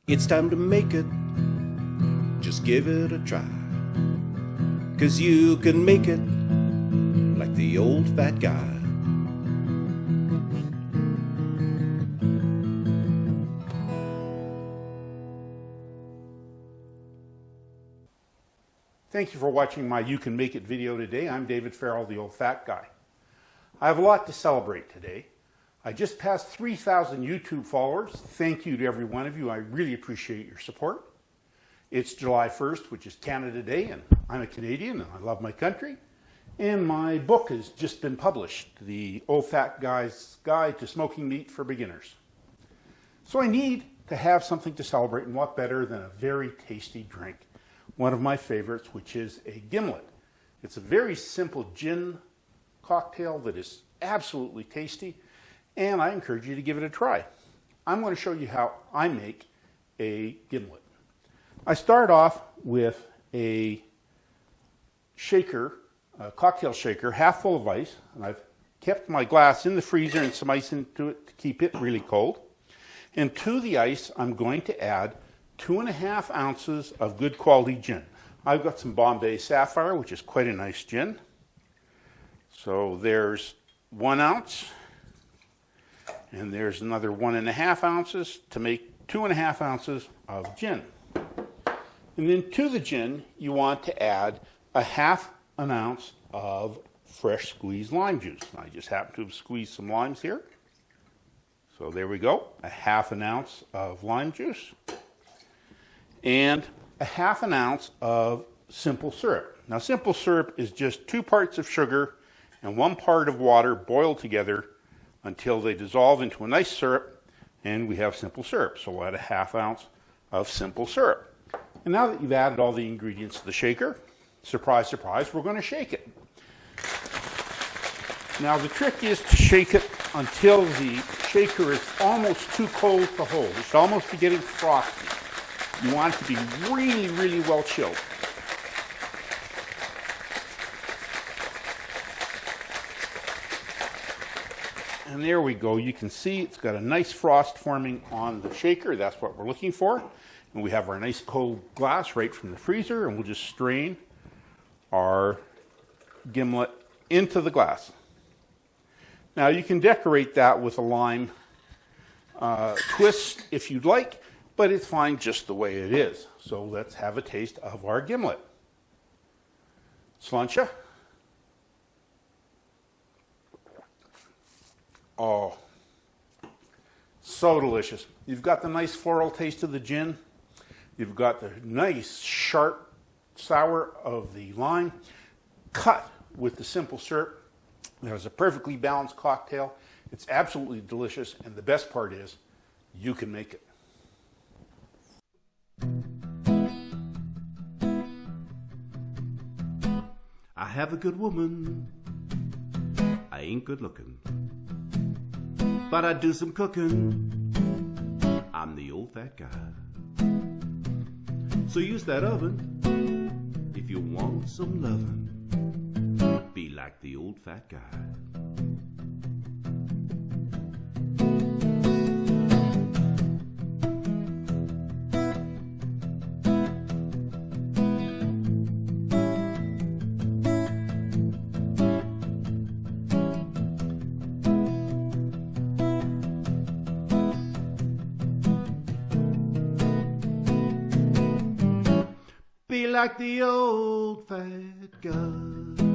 It's time to make it, just give it a try. 'Cause you can make it like the old fat guy. Thank you for watching my You Can Make It video today. I'm David Farrell, the old fat guy. I have a lot to celebrate today. I just passed 3,000 YouTube followers. Thank you to every one of you. I really appreciate your support. It's July 1st, which is Canada Day, and I'm a Canadian and I love my country. And my book has just been published, The Old Fat Guy's Guide to Smoking Meat for Beginners. So I need to have something to celebrate, and what better than a very tasty drink. One of my favorites, which is a Gimlet. It's a very simple gin cocktail that is absolutely tasty, and I encourage you to give it a try. I'm going to show you how I make a Gimlet. I start off with a shaker, a cocktail shaker, half full of ice, and I've kept my glass in the freezer and some ice into it to keep it really cold. And to the ice, I'm going to add 2.5 ounces of good quality gin. I've got some Bombay Sapphire, which is quite a nice gin. So there's 1 ounce, and there's another 1.5 ounces to make 2.5 ounces of gin. And then to the gin, you want to add 1/2 ounce of fresh squeezed lime juice. I just happen to have squeezed some limes here. So there we go, 1/2 ounce of lime juice. And 1/2 ounce of simple syrup. Now, simple syrup is just 2 parts of sugar and 1 part of water boiled together until they dissolve into a nice syrup, and we have simple syrup. So we'll add 1/2 ounce of simple syrup. And now that you've added all the ingredients to the shaker, surprise, surprise, we're going to shake it. Now, the trick is to shake it until the shaker is almost too cold to hold. It should almost be getting frosty. You want it to be really, really well chilled. And there we go. You can see it's got a nice frost forming on the shaker. That's what we're looking for. And we have our nice cold glass right from the freezer, and we'll just strain our Gimlet into the glass. Now, you can decorate that with a lime twist if you'd like, but it's fine just the way it is. So let's have a taste of our Gimlet. Sláinte. Oh, so delicious. You've got the nice floral taste of the gin. You've got the nice sharp sour of the lime, cut with the simple syrup. There's a perfectly balanced cocktail. It's absolutely delicious, and the best part is you can make it. I have a good woman, I ain't good looking, but I do some cooking. I'm the old fat guy. So use that oven if you want some lovin'. Be like the old fat guy. Be like the old fat guy.